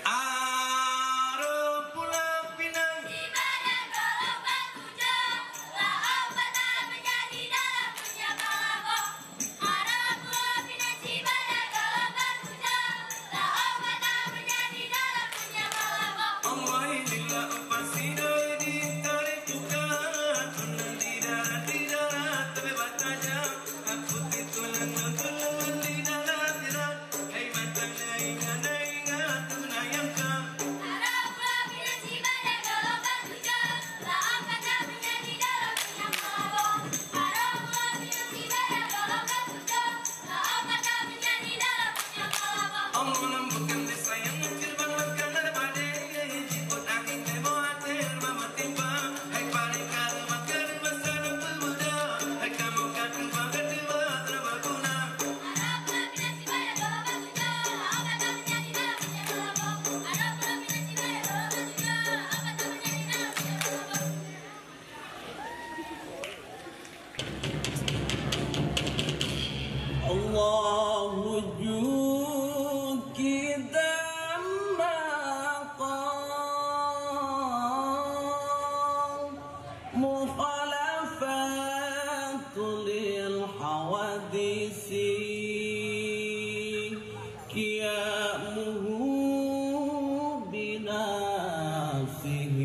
Arep pulang pinang di badan gelombang hujan, lah obat كل الحوادث قيامه بنفسه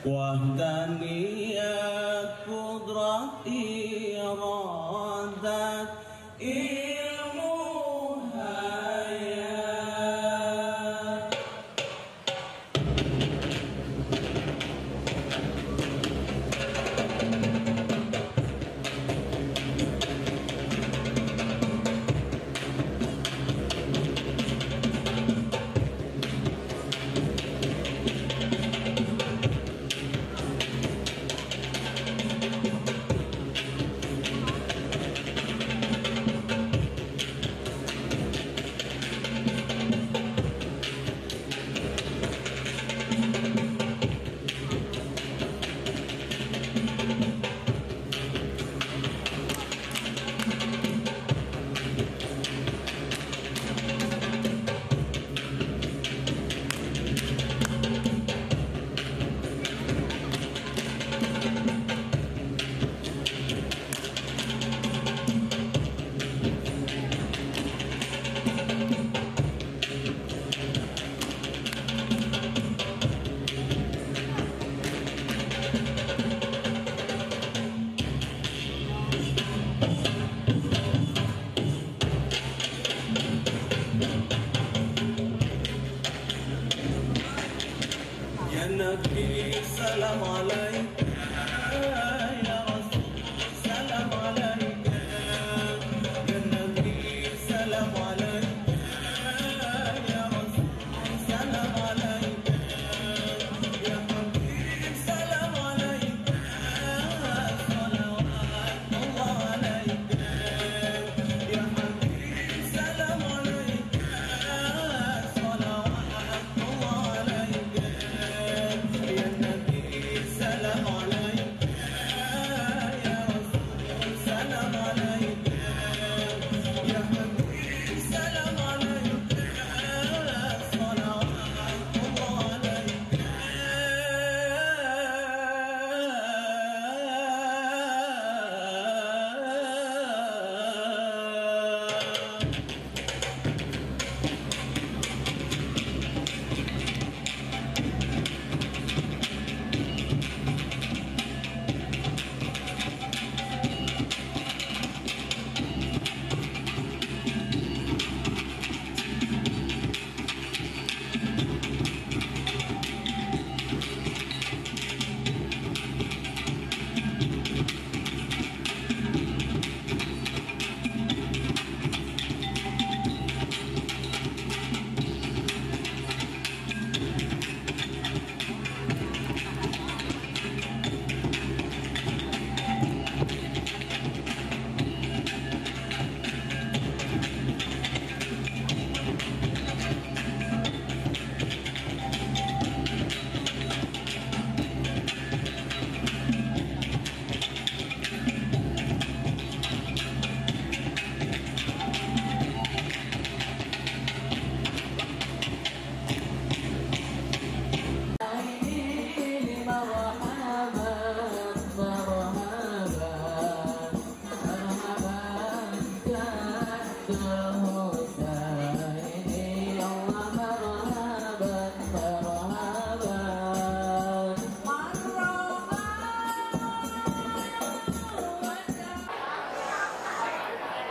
وحدانية قدرة إرادة يا نبي سلام عليك يا رسول سلام عليك يا نبي سلام عليك يا رسول سلام عليك يا حبيب سلام عليك صلوات الله عليك يا حبيب سلام عليك صلوات الله عليك يا نبي سلام عليك يا رسول سلام عليك يا حبيب سلام عليك صلوات الله عليك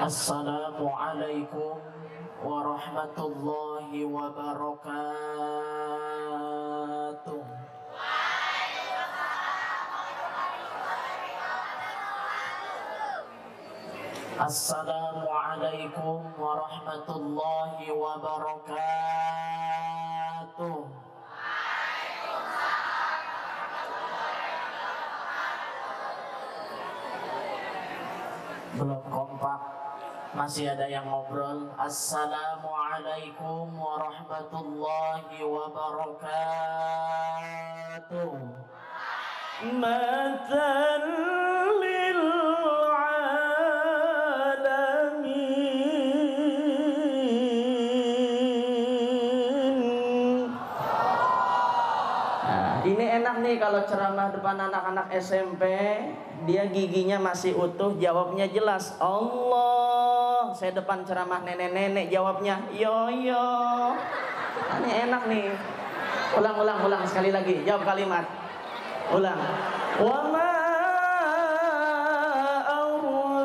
Assalamualaikum warahmatullahi wabarakatuh. Assalamualaikum warahmatullahi wabarakatuh. Belum kompak, masih ada yang ngobrol. Assalamualaikum warahmatullahi wabarakatuh. Matan lil alamin. Nah, ini enak nih kalau ceramah khotbah depan anak-anak SMP, dia giginya masih utuh, jawabnya jelas. Allah. Saya depan ceramah nenek-nenek, jawabnya yo yo. Ini enak nih. Ulang sekali lagi. Jawab kalimat. Ulang. Wa ma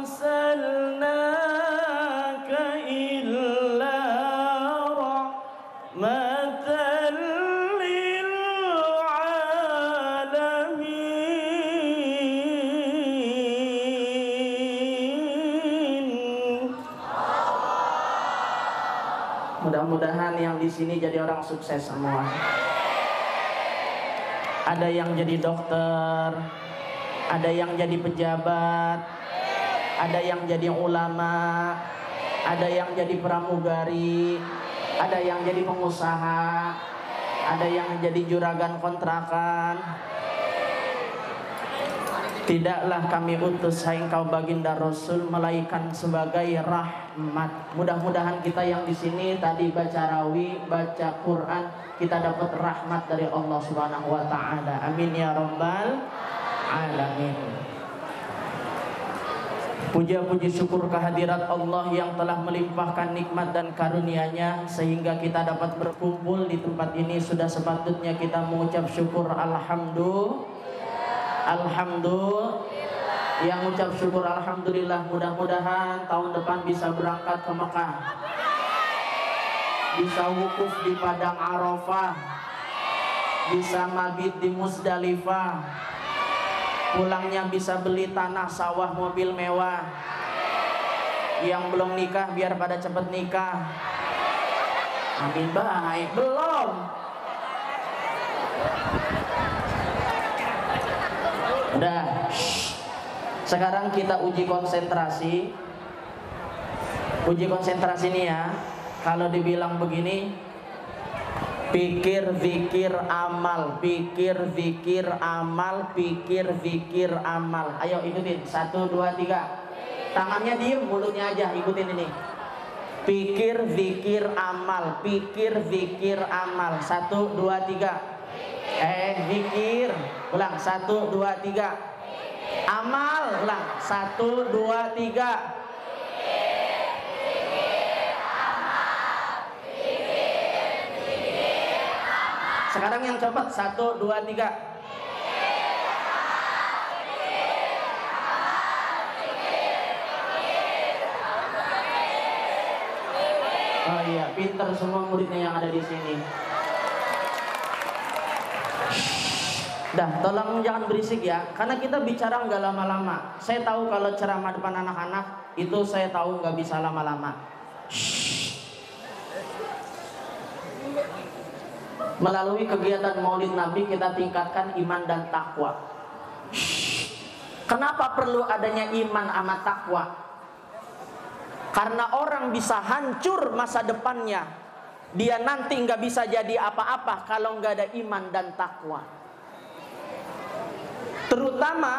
arsalnaka illa rahmatan lil alamin. Mudah-mudahan yang di sini jadi orang sukses semua. Ada yang jadi dokter, ada yang jadi pejabat, ada yang jadi ulama, ada yang jadi pramugari, ada yang jadi pengusaha, ada yang jadi juragan kontrakan. Tidaklah kami utus hai engkau baginda Rasul melainkan sebagai rahmat. Mudah-mudahan kita yang di sini tadi baca rawi, baca Quran, kita dapat rahmat dari Allah Subhanahu wa taala. Amin ya rabbal alamin. Puja-puji syukur kehadirat Allah yang telah melimpahkan nikmat dan karunia-Nya sehingga kita dapat berkumpul di tempat ini. Sudah sepatutnya kita mengucap syukur alhamdulillah. Yang ucap syukur alhamdulillah, mudah-mudahan tahun depan bisa berangkat ke Mekah, bisa wukuf di padang Arafah, bisa mabit di Musdalifah, pulangnya bisa beli tanah, sawah, mobil mewah. Yang belum nikah biar pada cepet nikah. Amin. Baik, belum. Udah. Sekarang kita uji konsentrasi. Uji konsentrasi nih ya. Kalau dibilang begini, pikir, zikir, amal. Pikir, zikir, amal. Pikir, zikir, amal. Ayo ikutin. 1, 2, 3. Tangannya diem, mulutnya aja. Ikutin ini. Pikir, zikir, amal. Pikir, zikir, amal. 1, 2, 3. Zikir. Ulang. 1, 2, 3. Amal. Ulang. 1, 2, 3. Sekarang yang cepat. 1, 2, 3. Oh iya, pintar semua muridnya yang ada di sini. Dah, tolong jangan berisik ya, karena kita bicara nggak lama-lama. Saya tahu kalau ceramah depan anak-anak itu saya tahu nggak bisa lama-lama. Melalui kegiatan Maulid Nabi kita tingkatkan iman dan takwa. Kenapa perlu adanya iman sama takwa? Karena orang bisa hancur masa depannya. Dia nanti nggak bisa jadi apa-apa kalau nggak ada iman dan takwa. Terutama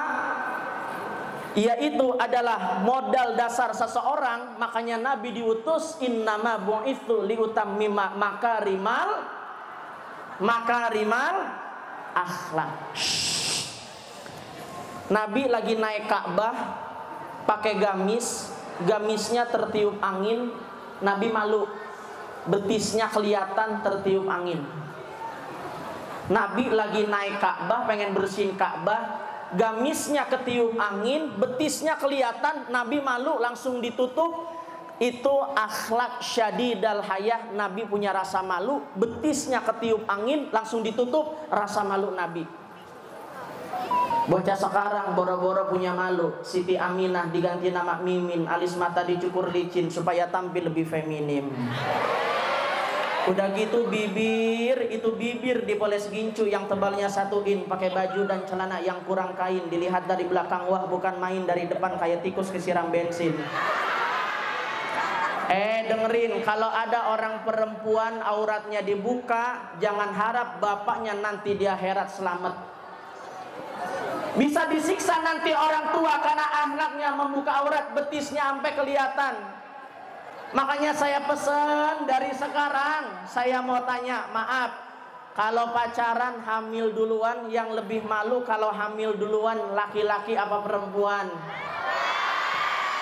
yaitu adalah modal dasar seseorang. Makanya Nabi diutus, innama bu'itsu liutammima makarimal akhlak. Nabi lagi naik Ka'bah pakai gamis, gamisnya tertiup angin, Nabi malu, betisnya kelihatan tertiup angin. Nabi lagi naik Ka'bah pengen bersihin Ka'bah, gamisnya ketiup angin, betisnya kelihatan, Nabi malu langsung ditutup. Itu akhlak syadidal hayah. Nabi punya rasa malu, betisnya ketiup angin langsung ditutup, rasa malu Nabi. Bocah sekarang boro-boro punya malu. Siti Aminah diganti nama Mimin, alis mata dicukur licin supaya tampil lebih feminim. Udah gitu bibir, itu bibir dipoles gincu yang tebalnya 1 in, pakai baju dan celana yang kurang kain, dilihat dari belakang, wah bukan main, dari depan kayak tikus kesiram bensin. Dengerin, kalau ada orang perempuan auratnya dibuka, jangan harap bapaknya nanti dia akhirat selamat. Bisa disiksa nanti orang tua karena akhlaknya membuka aurat, betisnya sampai kelihatan. Makanya saya pesan dari sekarang, saya mau tanya, maaf, Kalau pacaran hamil duluan, yang lebih malu kalau hamil duluan laki-laki apa perempuan?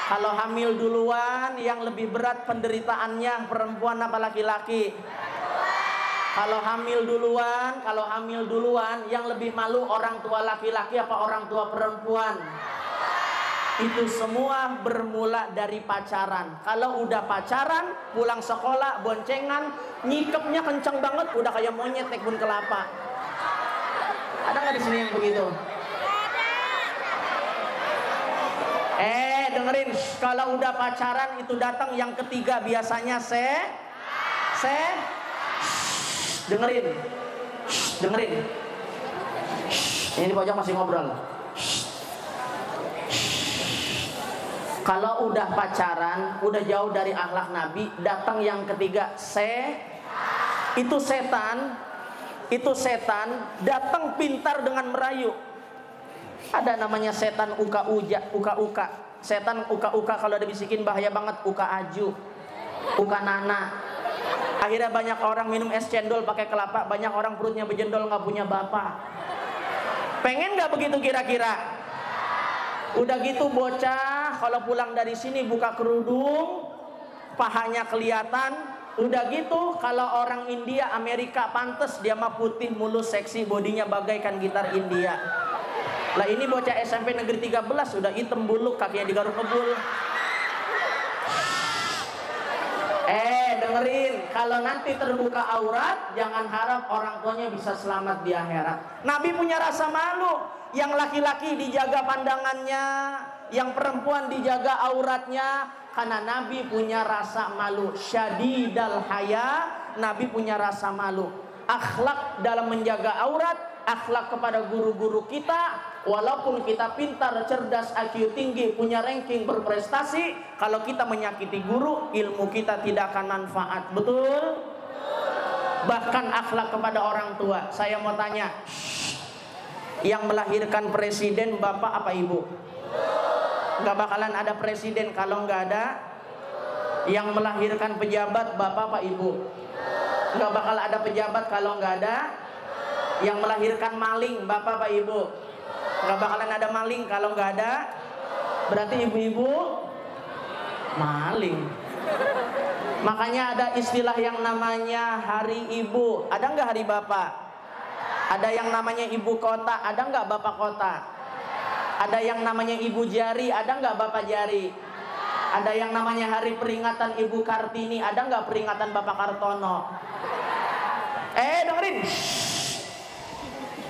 Kalau hamil duluan yang lebih berat penderitaannya perempuan apa laki-laki? Kalau hamil duluan yang lebih malu orang tua laki-laki apa orang tua perempuan? Itu semua bermula dari pacaran. Kalau udah pacaran, pulang sekolah, boncengan, nyikapnya kenceng banget, udah kayak monyet naik kebun kelapa. Ada nggak di sini yang begitu? Dengerin, kalau udah pacaran itu datang yang ketiga biasanya dengerin. Ini di pojok masih ngobrol. Kalau udah pacaran, udah jauh dari akhlak Nabi, datang yang ketiga, itu setan datang pintar dengan merayu. Ada namanya setan uka-uka. Setan uka-uka kalau ada bisikin bahaya banget, uka aju, uka nana. Akhirnya banyak orang minum es cendol pakai kelapa, banyak orang perutnya bejendol nggak punya bapak. Pengen nggak begitu kira-kira? Udah gitu bocah kalau pulang dari sini buka kerudung, pahanya kelihatan. Udah gitu kalau orang India, Amerika pantes dia mah putih mulus seksi, bodinya bagaikan gitar India. Lah ini bocah SMP negeri 13 udah hitam buluk, kakinya digaruk kebul. Dengerin, kalau nanti terbuka aurat, jangan harap orang tuanya bisa selamat di akhirat. Nabi punya rasa malu. Yang laki-laki dijaga pandangannya, yang perempuan dijaga auratnya, karena Nabi punya rasa malu. Syadidal haya, Nabi punya rasa malu. Akhlak dalam menjaga aurat, akhlak kepada guru-guru kita. Walaupun kita pintar, cerdas, IQ tinggi, punya ranking, berprestasi, kalau kita menyakiti guru, ilmu kita tidak akan manfaat. Betul? Bahkan akhlak kepada orang tua. Saya mau tanya, yang melahirkan presiden bapak apa ibu? Gak bakalan ada presiden kalau gak ada. Yang melahirkan pejabat bapak apa ibu? Gak bakal ada pejabat kalau gak ada. Yang melahirkan maling bapak apa ibu? Gak bakalan ada maling kalau gak ada. Berarti ibu-ibu maling. Makanya ada istilah yang namanya hari ibu. Ada gak hari bapak? Ada yang namanya ibu kota, ada nggak bapak kota? Ada yang namanya ibu jari, ada nggak bapak jari? Ada yang namanya hari peringatan ibu Kartini, ada nggak peringatan bapak Kartono? Dengerin.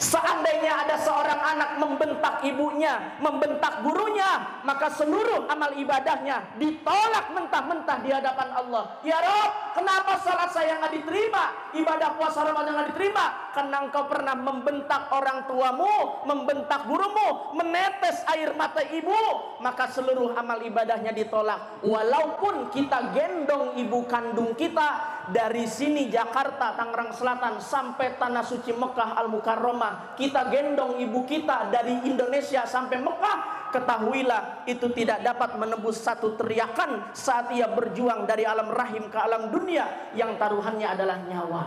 Seandainya ada seorang anak membentak ibunya, membentak gurunya, maka seluruh amal ibadahnya ditolak mentah-mentah di hadapan Allah. Ya Rob, kenapa salat saya nggak diterima? Ibadah puasa Ramadan nggak diterima? Karena engkau pernah membentak orang tuamu, membentak gurumu, menetes air mata ibu, maka seluruh amal ibadahnya ditolak. Walaupun kita gendong ibu kandung kita dari sini Jakarta, Tangerang Selatan sampai tanah suci Mekah Al-Mukarramah, kita gendong ibu kita dari Indonesia sampai Mekah, ketahuilah itu tidak dapat menebus satu teriakan saat ia berjuang dari alam rahim ke alam dunia yang taruhannya adalah nyawa.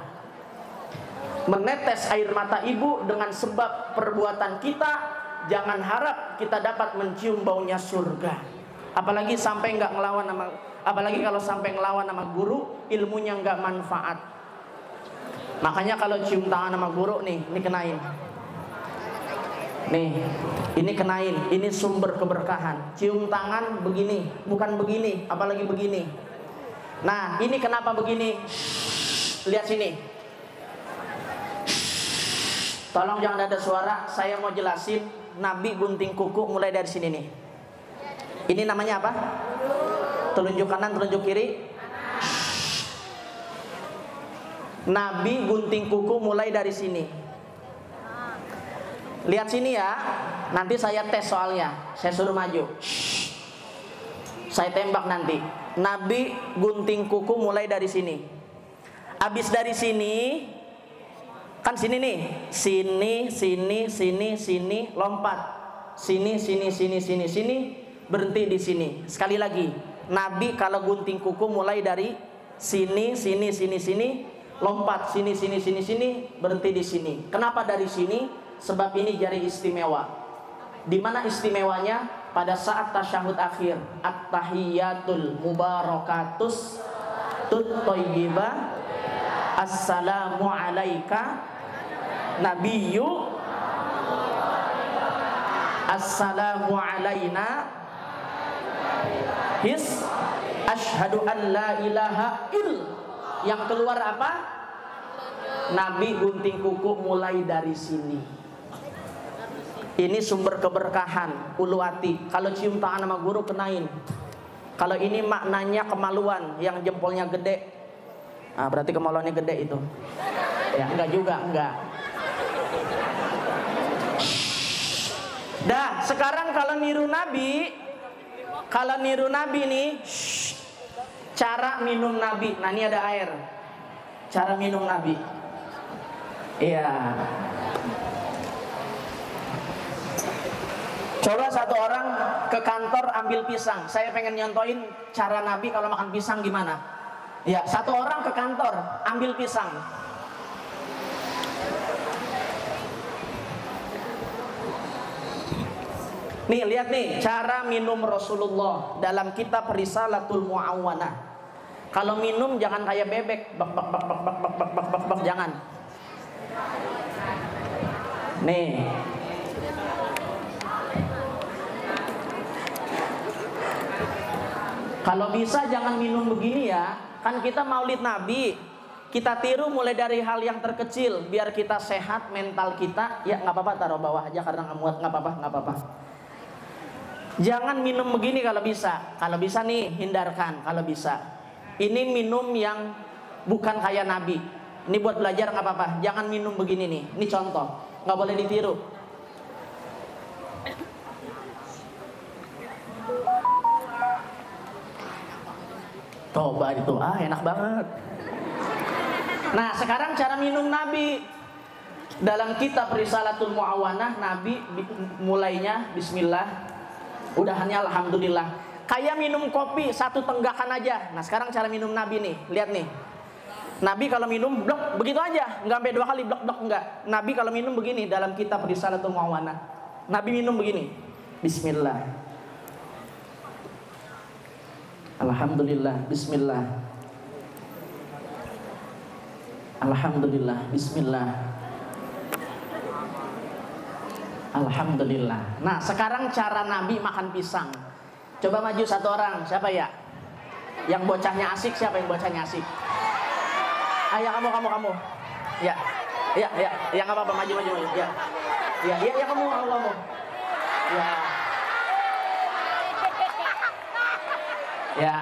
Menetes air mata ibu dengan sebab perbuatan kita, jangan harap kita dapat mencium baunya surga. Apalagi sampai nggak ngelawan sama, apalagi kalau sampai ngelawan sama guru, ilmunya nggak manfaat. Makanya kalau cium tangan sama guru nih, ini kenain. Nih, ini kenain, ini sumber keberkahan. Cium tangan begini, bukan begini, apalagi begini. Nah, ini kenapa begini? Lihat sini. Tolong jangan ada suara, saya mau jelasin. Nabi gunting kuku mulai dari sini nih. Ini namanya apa? Telunjuk kanan, telunjuk kiri. Nabi gunting kuku mulai dari sini. Lihat sini ya. Nanti saya tes soalnya. Saya suruh maju. Saya tembak nanti. Nabi gunting kuku mulai dari sini. Habis dari sini, kan sini nih. Sini, sini, sini, sini, lompat. Sini, sini, sini, sini, sini. Berhenti di sini. Sekali lagi. Nabi kalau gunting kuku mulai dari sini, sini, sini, sini. lompat sini, berhenti di sini. Kenapa dari sini? Sebab ini jari istimewa. Di mana istimewanya? Pada saat tasyahud akhir, at-tahiyyatul mubarakatus tut-thayyibah, assalamu alaika nabiyyu, assalamu alaina his, asyhadu an la ilaha il. Yang keluar apa? Nabi gunting kuku mulai dari sini. Ini sumber keberkahan, uluwati. Kalau cium tangan sama guru kenain. Kalau ini maknanya kemaluan, yang jempolnya gede. Nah, berarti kemaluannya gede itu. Ya, enggak juga, enggak. Dah, sekarang kalau niru Nabi nih, cara minum Nabi. Nah, ini ada air. Cara minum Nabi. Iya. Coba satu orang ke kantor ambil pisang. Saya pengen nyontoin cara Nabi kalau makan pisang gimana. Ya, satu orang ke kantor ambil pisang. Nih, lihat nih cara minum Rasulullah dalam kitab Risalatul Mu'awwanah. Kalau minum jangan kayak bebek, bak bak bak bak bak bak bak bak bak bak, jangan. Nih. Kalau bisa jangan minum begini ya. Kan kita maulid Nabi, kita tiru mulai dari hal yang terkecil biar kita sehat mental kita. Ya nggak apa-apa, taruh bawah aja karena nggak muat, nggak apa-apa. Jangan minum begini kalau bisa. Kalau bisa nih hindarkan kalau bisa. Ini minum yang bukan kayak Nabi. Ini buat belajar nggak apa-apa. Jangan minum begini nih. Ini contoh, nggak boleh ditiru. Coba itu, enak banget. Nah, sekarang cara minum Nabi. Dalam kitab Risalatul Mu'awwanah, Nabi mulainya bismillah, udahannya alhamdulillah. Kayak minum kopi, satu tenggakan aja. Nah, sekarang cara minum Nabi nih. Lihat nih. Nabi kalau minum blok begitu aja, enggak sampai 2 kali blok enggak. Nabi kalau minum begini dalam kitab Risalatul Mu'awwanah. Nabi minum begini. Bismillah. Alhamdulillah, bismillah. Alhamdulillah, bismillah. Alhamdulillah. Nah, sekarang cara Nabi makan pisang. Coba maju satu orang, siapa ya? Yang bocahnya asik, siapa yang bocahnya asik? Ayo kamu. Ya. Ya nggak apa-apa, maju. Ya, kamu. Ya. Ya.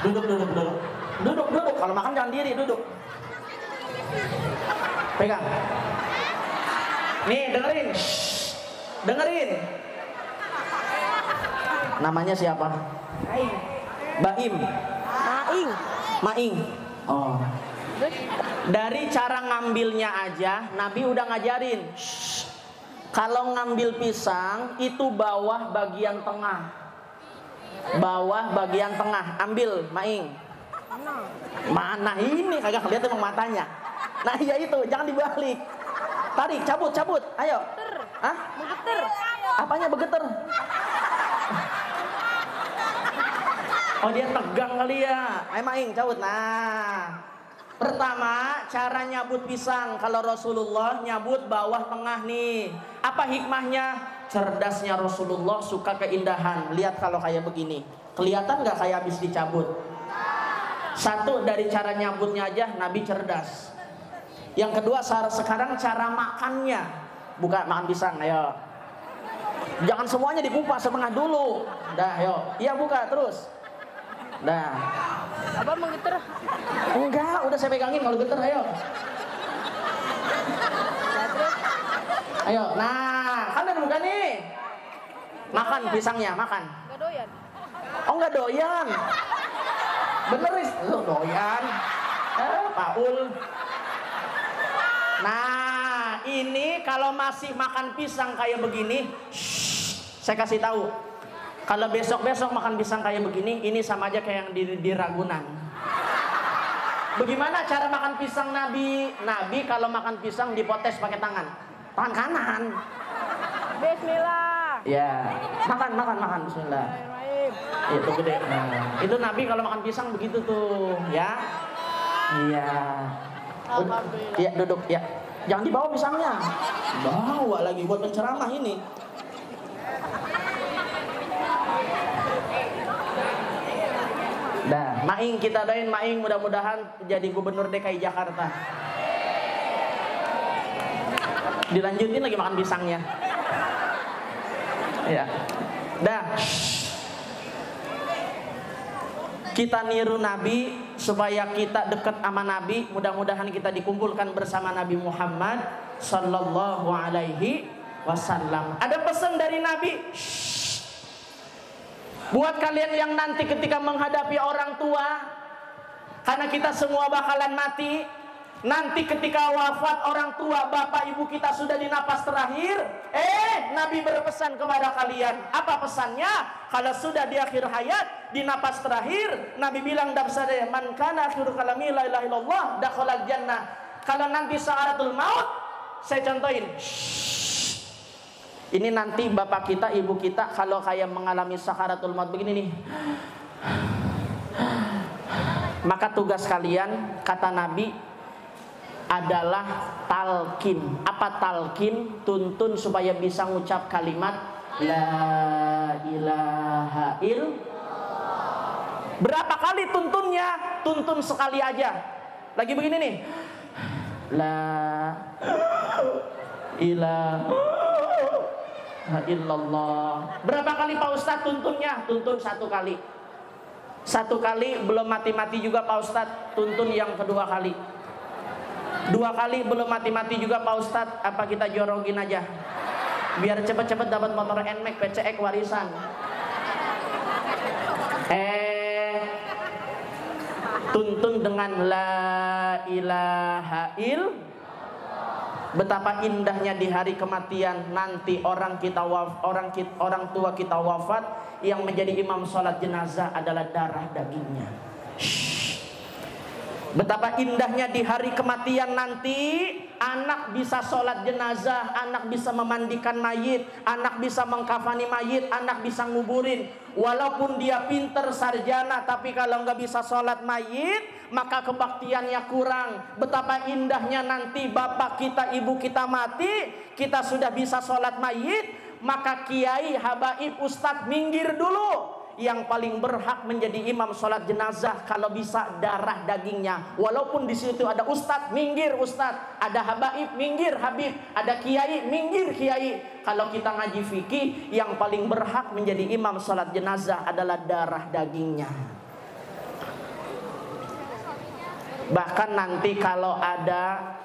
Duduk. Kalau makan jangan diri, duduk. Pegang. Nih, dengerin. Namanya siapa? Baim. Maing. Oh. Dari cara ngambilnya aja, Nabi udah ngajarin. Kalau ngambil pisang itu bawah bagian tengah. Ambil, Maing. Mana ini kagak kelihatan emang matanya. Nah, iya itu, jangan dibalik. Tarik, cabut. Ayo. Hah? Begeter. Apanya begeter? Oh, dia tegang kali ya. Ayo Maing, cabut. Nah, pertama cara nyabut pisang. Kalau Rasulullah nyabut bawah tengah nih. Apa hikmahnya? Cerdasnya Rasulullah, suka keindahan. Lihat kalau kayak begini, kelihatan nggak kayak habis dicabut? Satu, dari cara nyabutnya aja Nabi cerdas. Yang kedua, sekarang cara makannya. Buka makan pisang, ayo. Jangan semuanya dikupas, setengah dulu. Dah, ayo. Iya, buka terus. Dah. Abang mau geter? Enggak, udah saya pegangin kalau geter, ayo. Ayo, nah, kan udah buka nih. Makan pisangnya, makan. Gak doyan. Oh, nggak doyan. Bener nih, lo doyan. Paul. Nah, ini kalau masih makan pisang kayak begini, saya kasih tahu. Kalau besok makan pisang kayak begini, ini sama aja kayak yang di Ragunan. Bagaimana cara makan pisang Nabi? Nabi kalau makan pisang dipotes pakai tangan kanan. Bismillah. Ya, makan Bismillah. Itu gede. Nah, itu Nabi kalau makan pisang begitu tuh, ya. Iya. Ya, duduk ya. Jangan dibawa pisangnya. Bawa lagi buat penceramah ini. Dah, Maing kita doain Maing mudah-mudahan jadi gubernur DKI Jakarta. Dilanjutin lagi makan pisangnya. Ya. Dah. Kita niru Nabi supaya kita dekat sama Nabi. Mudah-mudahan kita dikumpulkan bersama Nabi Muhammad sallallahu alaihi wasallam. Ada pesan dari Nabi. Buat kalian yang nanti ketika menghadapi orang tua, karena kita semua bakalan mati. Nanti ketika wafat orang tua, bapak ibu kita sudah di napas terakhir, Nabi berpesan kepada kalian. Apa pesannya? Kalau sudah di akhir hayat, di napas terakhir, Nabi bilang dalam sabda, man kana akhiru kalami la ilaha illallah dakhalal jannah. Kalau nanti sakaratul maut, saya contohin. Ini nanti bapak kita, ibu kita kalau kayak mengalami sakaratul maut begini nih. Maka tugas kalian, kata Nabi, adalah talqin. Apa talqin? Tuntun supaya bisa ngucap kalimat la ilaha illallah. Berapa kali tuntunnya? Tuntun sekali aja. Lagi begini nih. La ilaha illallah. Berapa kali Pak Ustadz tuntunnya? Tuntun 1 kali. 1 kali belum mati-mati juga Pak Ustadz, tuntun yang kedua kali. 2 kali belum mati-mati juga Pak Ustadz, apa kita jorogin aja biar cepet-cepet dapat motor NMAX PCX warisan. Tuntun dengan la ilaha illallah. Betapa indahnya di hari kematian nanti orang tua kita wafat, yang menjadi imam sholat jenazah adalah darah dagingnya. Betapa indahnya di hari kematian nanti, anak bisa sholat jenazah, anak bisa memandikan mayit, anak bisa mengkafani mayit, anak bisa nguburin. Walaupun dia pinter sarjana, tapi kalau nggak bisa sholat mayit, maka kebaktiannya kurang. Betapa indahnya nanti bapak kita, ibu kita mati, kita sudah bisa sholat mayit, maka kiai, habaib, ustadz minggir dulu. Yang paling berhak menjadi imam sholat jenazah kalau bisa darah dagingnya. Walaupun di situ ada ustadz, minggir ustadz. Ada habaib, minggir habib. Ada kiai, minggir kiai. Kalau kita ngaji fikih, yang paling berhak menjadi imam sholat jenazah adalah darah dagingnya. Bahkan nanti kalau ada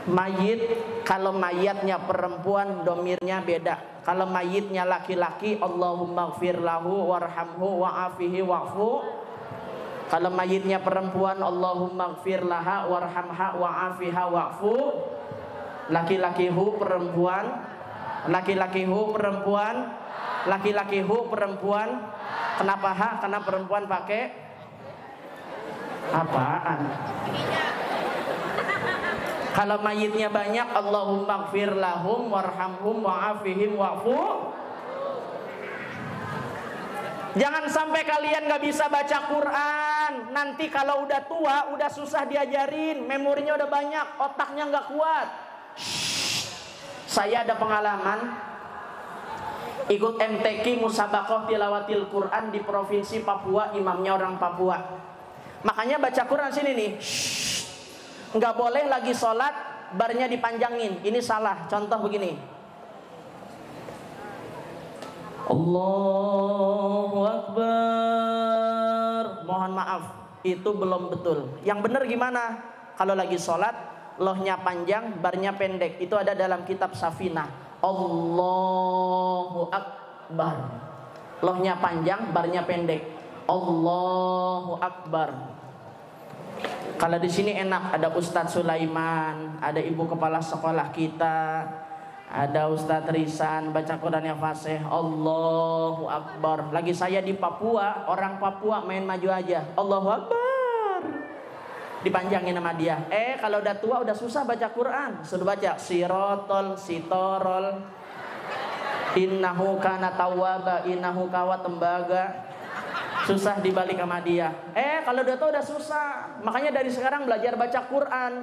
mayit, kalau mayatnya perempuan domirnya beda. Kalau mayitnya laki-laki, Allahumma gfir lahu warhamhu wa'afihi wa'fu. Kalau mayitnya perempuan, Allahumma gfir laha warhamha wa'afiha wa'fu. Laki-laki hu perempuan, laki-laki hu perempuan, laki-laki hu perempuan. Kenapa ha? Karena perempuan pakai apaan? Kalau mayitnya banyak, Allahumma gfir lahum warhamhum wa'afihim wa'fu. Jangan sampai kalian gak bisa baca Quran. Nanti kalau udah tua, udah susah diajarin. Memorinya udah banyak, otaknya gak kuat. Saya ada pengalaman ikut MTQ Musabaqah Tilawatil Quran di Provinsi Papua. Imamnya orang Papua. Makanya baca Quran sini nih. Nggak boleh lagi sholat barnya dipanjangin. Ini salah. Contoh begini. Allahu Akbar. Mohon maaf, itu belum betul. Yang benar gimana? Kalau lagi sholat, lohnya panjang, barnya pendek. Itu ada dalam kitab Safinah. Allahu Akbar. Lohnya panjang, barnya pendek. Allahu Akbar. Kalau di sini enak, ada Ustadz Sulaiman, ada ibu kepala sekolah kita, ada Ustadz Risan, baca Quran yang fasih. Allahu Akbar. Lagi saya di Papua, orang Papua main maju aja. Allahu Akbar. dipanjangin sama dia. Kalau udah tua udah susah baca Quran. Suruh baca sirotol, sitorol, innahu kana tawwaba, innahu kawa tembaga. Susah dibalik sama dia. Kalau udah tua udah susah. Makanya dari sekarang belajar baca Quran.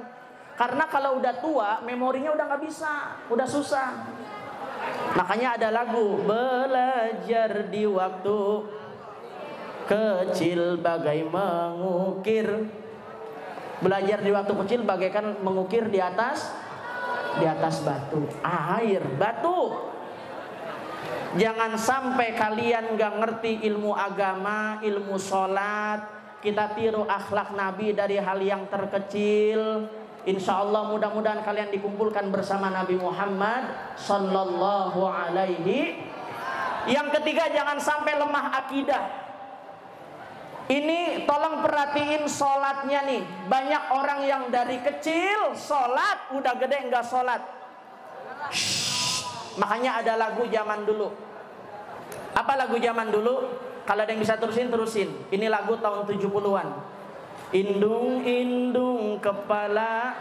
Karena kalau udah tua memorinya udah nggak bisa, udah susah. Makanya ada lagu belajar di waktu kecil bagai mengukir. Belajar di waktu kecil bagaikan mengukir di atas batu, air, batu. Jangan sampai kalian gak ngerti ilmu agama, ilmu sholat. Kita tiru akhlak Nabi dari hal yang terkecil. Insya Allah mudah-mudahan kalian dikumpulkan bersama Nabi Muhammad Sallallahu Alaihi. Yang ketiga, jangan sampai lemah akidah. Ini tolong perhatiin sholatnya nih. Banyak orang yang dari kecil sholat, udah gede nggak sholat. Makanya ada lagu zaman dulu. Apa lagu zaman dulu? Kalau ada yang bisa terusin. Ini lagu tahun 70-an. Indung-indung kepala,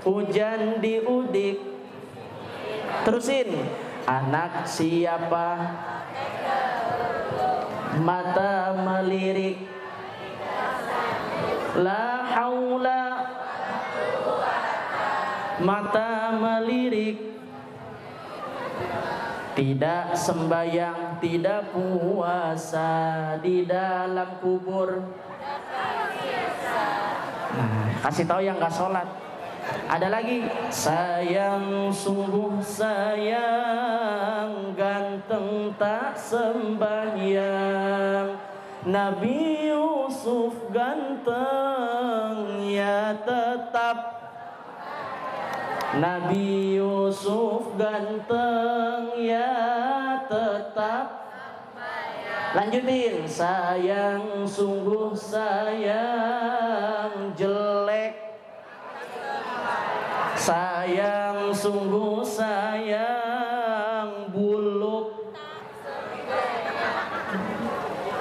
hujan diudik. Terusin. Anak siapa? Mata melirik. La haula. Mata melirik. Tidak sembayang, tidak puasa di dalam kubur. Kasih tahu yang gak sholat. Ada lagi. Sayang, sungguh sayang, ganteng tak sembahyang. Nabi Yusuf ganteng ya tetap. Nabi Yusuf ganteng ya tetap. Lanjutin. Sayang, sungguh sayang, jelek. Sayang, sungguh sayang, buluk.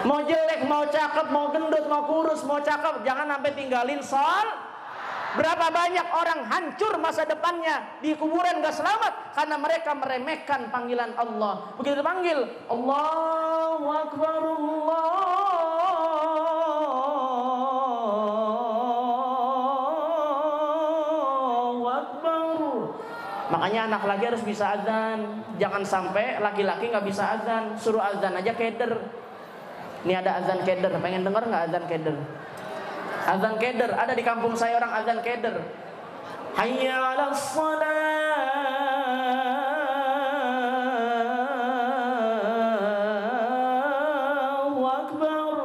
Mau jelek, mau cakep, mau gendut, mau kurus, mau cakep, jangan sampai tinggalin sholat. Berapa banyak orang hancur masa depannya di kuburan gak selamat karena mereka meremehkan panggilan Allah. Begitu dipanggil Allahu Akbar, Allahu Akbar. Makanya anak lagi harus bisa azan. Jangan sampai laki-laki gak bisa azan. Suruh azan aja keder. Ini ada azan keder. Pengen denger gak azan keder? Azan keder, ada di kampung saya orang azan keder. Hayya 'alas shalah, Allahu Akbar.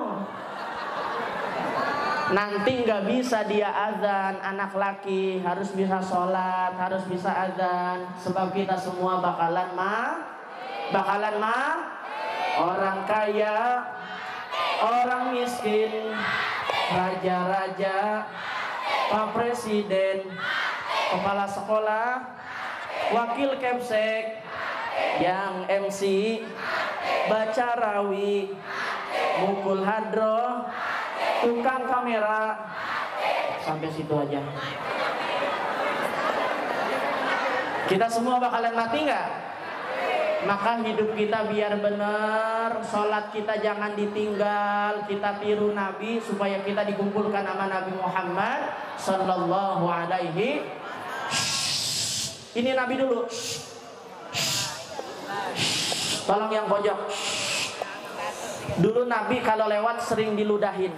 Nanti nggak bisa dia azan, anak laki harus bisa sholat, harus bisa azan. Sebab kita semua bakalan orang kaya, orang miskin, raja-raja, Pak Presiden, kepala sekolah, wakil kepsek, yang MC, baca rawi, mukul hadroh, tukang kamera. Sampai situ aja. Kita semua bakalan mati nggak? Maka hidup kita biar benar, sholat kita jangan ditinggal, kita tiru Nabi supaya kita dikumpulkan sama Nabi Muhammad Sallallahu Alaihi. Ini Nabi dulu. Tolong yang pojok. Dulu Nabi kalau lewat sering diludahin.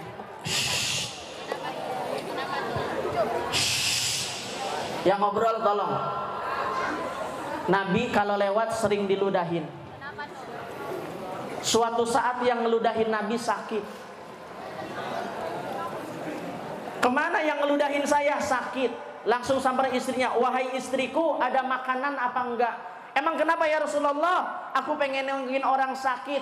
Yang ngobrol tolong. Nabi kalau lewat sering diludahin. Suatu saat yang ngeludahin Nabi sakit. Kemana yang ngeludahin saya? Sakit. Langsung sampai istrinya, wahai istriku, ada makanan apa enggak? Emang kenapa ya Rasulullah? Aku pengen nengokin orang sakit.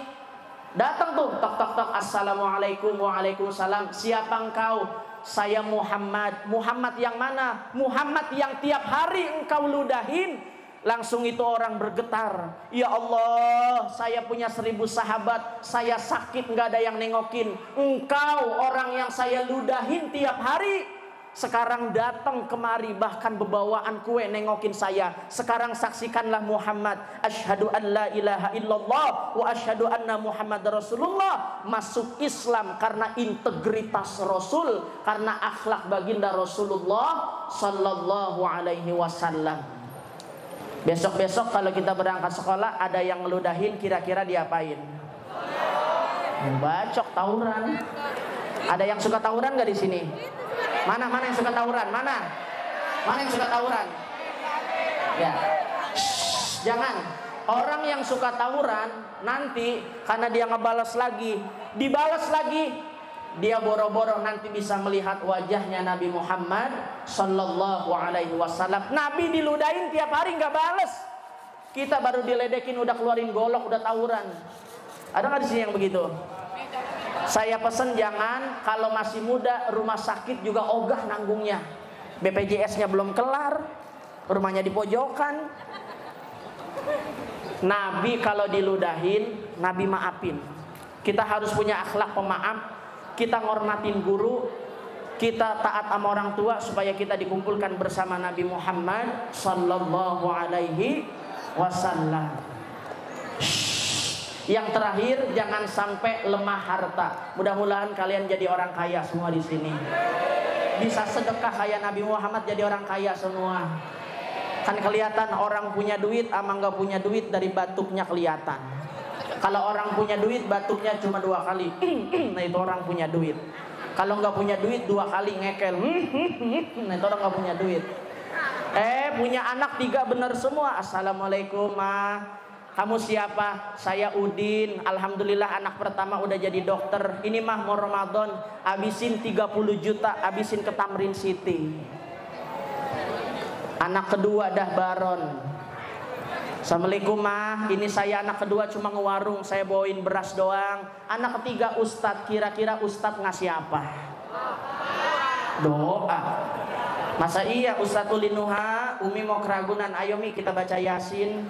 Datang tuh, tok tok tok, assalamualaikum, waalaikumsalam. Siapa engkau? Saya Muhammad. Muhammad yang mana? Muhammad yang tiap hari engkau ludahin. Langsung itu orang bergetar. Ya Allah, saya punya 1000 sahabat, saya sakit nggak ada yang nengokin. Engkau orang yang saya ludahin tiap hari, sekarang datang kemari bahkan bebawaan kue nengokin saya. Sekarang saksikanlah Muhammad. Asyhadu an la ilaha illallah wa asyhadu anna Muhammad Rasulullah. Masuk Islam karena integritas Rasul, karena akhlak baginda Rasulullah sallallahu alaihi wasallam. Besok-besok kalau kita berangkat sekolah, ada yang ngeludahin, kira-kira diapain? Bacok, tawuran. Ada yang suka tawuran nggak di sini? Mana yang suka tawuran? Mana yang suka tawuran? Ya, jangan. Orang yang suka tawuran nanti karena dia ngebalas lagi, dibalas lagi, dia boro-boro nanti bisa melihat wajahnya Nabi Muhammad sallallahu alaihi wasallam. Nabi diludahin tiap hari nggak bales. Kita baru diledekin udah keluarin golok, udah tawuran. Ada nggak di sini yang begitu? Saya pesen jangan, kalau masih muda rumah sakit juga ogah nanggungnya. BPJS-nya belum kelar, rumahnya di pojokan. Nabi kalau diludahin, Nabi maafin. Kita harus punya akhlak pemaaf. Kita ngormatin guru, kita taat sama orang tua supaya kita dikumpulkan bersama Nabi Muhammad sallallahu alaihi wasallam. Yang terakhir, jangan sampai lemah harta. Mudah-mudahan kalian jadi orang kaya semua di sini. Bisa sedekah kayak Nabi Muhammad, jadi orang kaya semua. Kan kelihatan orang punya duit sama nggak punya duit dari batuknya kelihatan. Kalau orang punya duit, batuknya cuma 2 kali. Nah itu orang punya duit. Kalau nggak punya duit 2 kali ngekel. Nah itu orang nggak punya duit. Punya anak 3 bener semua. Assalamualaikum ma. Kamu siapa? Saya Udin. Alhamdulillah anak pertama udah jadi dokter. Ini mah mau Ramadan, habisin 30 juta, habisin ke Tamrin City. Anak kedua dah baron. Assalamualaikum mah, ini saya anak kedua cuma ngewarung, saya bawain beras doang. Anak ketiga Ustadz, kira-kira Ustadz ngasih apa? Doa. Masa iya Ustadz Ulinuha, Umi mau keragunan, ayo Mi kita baca Yasin.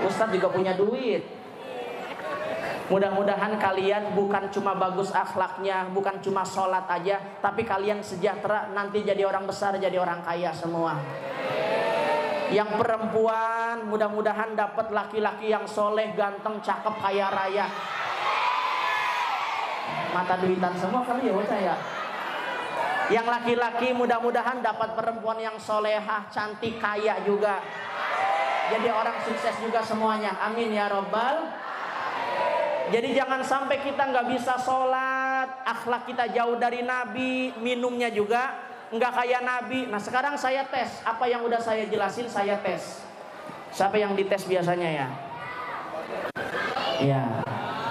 Ustadz juga punya duit. Mudah-mudahan kalian bukan cuma bagus akhlaknya, bukan cuma sholat aja, tapi kalian sejahtera, nanti jadi orang besar, jadi orang kaya semua. Yang perempuan mudah-mudahan dapat laki-laki yang soleh, ganteng, cakep, kaya raya. Mata duitan semua kali ya bocah ya. Yang laki-laki mudah-mudahan dapat perempuan yang solehah, cantik, kaya juga. Jadi orang sukses juga semuanya. Amin ya robbal. Jadi jangan sampai kita nggak bisa sholat, akhlak kita jauh dari Nabi, minumnya juga nggak kayak Nabi. Nah sekarang saya tes, apa yang udah saya jelasin saya tes. Siapa yang dites biasanya ya? Ya.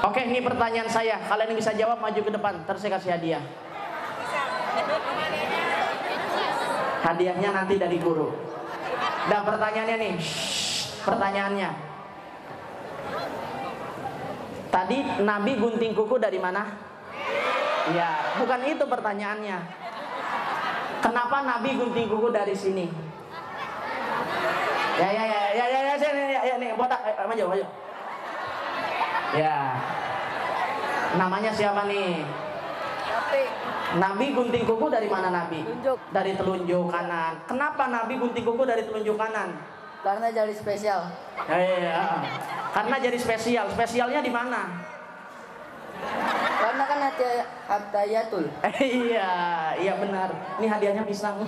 Oke, ini pertanyaan saya. Kalian yang bisa jawab maju ke depan, terus saya kasih hadiah. Hadiahnya nanti dari guru. Dan pertanyaannya nih, pertanyaannya. Tadi Nabi gunting kuku dari mana? Ya, bukan itu pertanyaannya. Kenapa Nabi gunting kuku dari sini? Ya, nih, botak, maju. Ya. Namanya siapa nih? Nabi gunting kuku dari mana Nabi? Telunjuk. Dari telunjuk kanan. Kenapa Nabi gunting kuku dari telunjuk kanan? Karena jadi spesial. Ya. Karena jadi spesial. Spesialnya di mana? Karena kan hadiatul. Iya benar. Ini hadiahnya pisang.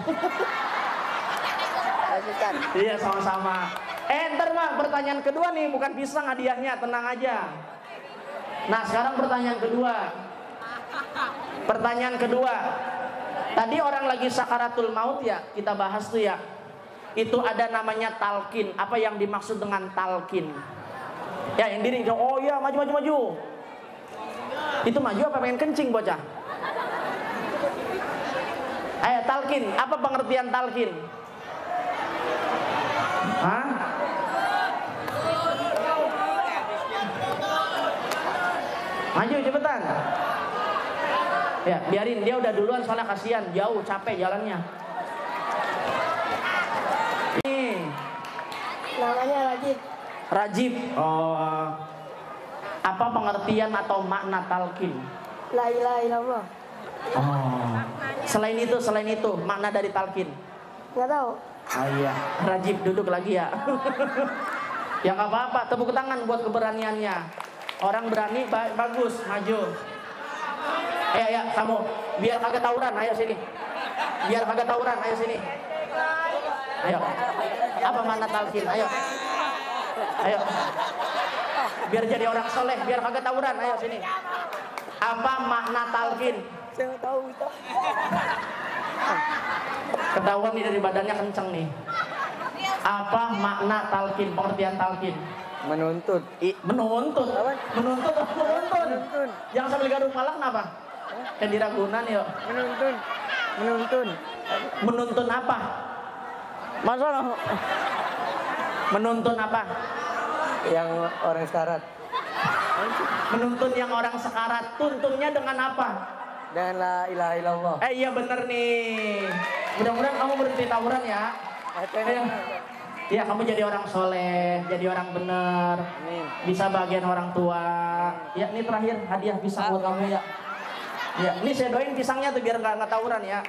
Lanjutkan. Iya sama-sama. Ntar mah pertanyaan kedua nih, bukan pisang hadiahnya, tenang aja. Nah sekarang pertanyaan kedua. Pertanyaan kedua. Tadi orang lagi sakaratul maut ya, kita bahas tuh ya. Itu ada namanya talqin. Apa yang dimaksud dengan talqin? Ya yang diri, oh iya maju. Itu maju apa pengen kencing bocah? Ayo talqin, apa pengertian talqin? Hah? Maju cepetan. Ya, biarin dia udah duluan soalnya kasihan, jauh capek jalannya. Nih. Namanya Rajib. Rajib. Oh. Apa pengertian atau makna talqin? La ilaha illallah. Oh. Selain itu makna dari talqin. Nggak tahu. Oh iya, Rajib duduk lagi ya. Ya nggak apa-apa, tepuk tangan buat keberaniannya. Orang berani bagus, maju. Ayo kamu, biar kagak tawuran, ayo sini. Biar kagak tawuran, ayo sini. Ayo. Apa makna talqin? Ayo. Ayo. Biar jadi orang soleh, biar kagak tawuran, ayo sini. Apa makna talqin? Saya nggak tahu itu. Ketahuan nih dari badannya kenceng nih. Apa makna talqin, pengertian talqin? Menuntut. Menuntut. Menuntut. Menuntun. Jangan sambil garuk malah kenapa? Kan di Ragunan yuk. Menuntun. Menuntun apa? Masalah Menuntun apa? yang orang sekarat Menuntun yang orang sekarat. Tuntunnya dengan apa? dengan la ilaha illallah. Iya bener nih. Mudah-mudahan kamu berhenti tawuran ya. Ayo. Ya kamu jadi orang soleh, jadi orang bener. Amin. Bisa bagian orang tua. Ya ini terakhir hadiah pisang buat kamu ya. Ya ini saya doain pisangnya tuh biar nggak tawuran ya.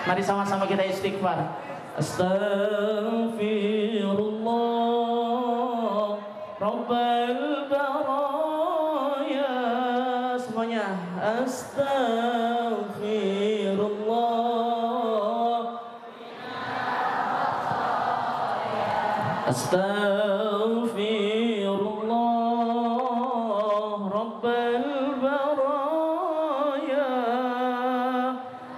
Mari sama-sama kita istighfar. Astaghfirullah Rabbal baraya. Semuanya Astaghfirullah Astaghfirullah Rabbal baraya.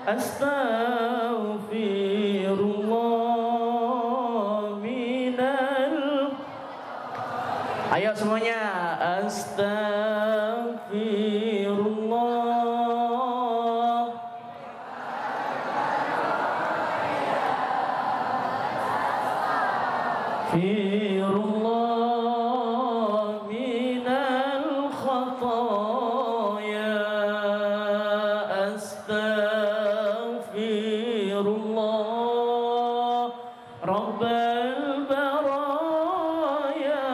Astaghfirullah minal. Ayo semuanya Astaghfirullah. Firullah minal khataya. Astaghfirullah Rabbal baraya.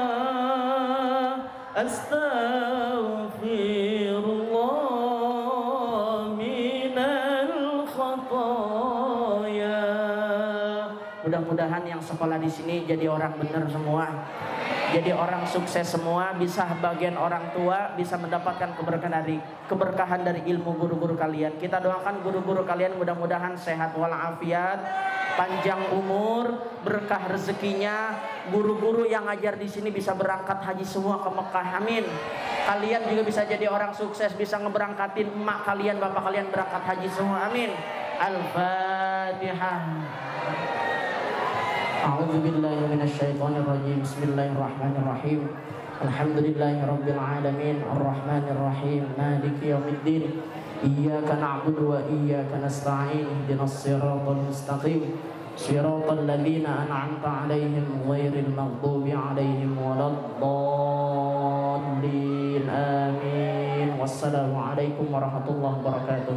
Astaghfirullah minal khataya. Mudah-mudahan yang sekolah di sini jadi orang benar semua. Jadi orang sukses semua, bisa bagian orang tua, bisa mendapatkan keberkahan dari ilmu guru-guru kalian. Kita doakan guru-guru kalian mudah-mudahan sehat walafiat, panjang umur, berkah rezekinya. Guru-guru yang ngajar di sini bisa berangkat haji semua ke Mekah. Amin. Kalian juga bisa jadi orang sukses, bisa ngeberangkatin emak kalian, bapak kalian berangkat haji semua. Amin. Al-Fatihah. A'udzu billahi minasyaitonir rajim. Bismillahirrahmanirrahim. Alhamdulillahirabbil alamin arrahmanir rahim maliki yaumiddin. Iyyaka na'budu wa iyyaka nasta'in. Ihdinas siratal mustaqim. Siratal ladzina an'amta 'alaihim ghairil maghdubi 'alaihim waladdallin. Amin. Wassalamualaikum warahmatullahi wabarakatuh.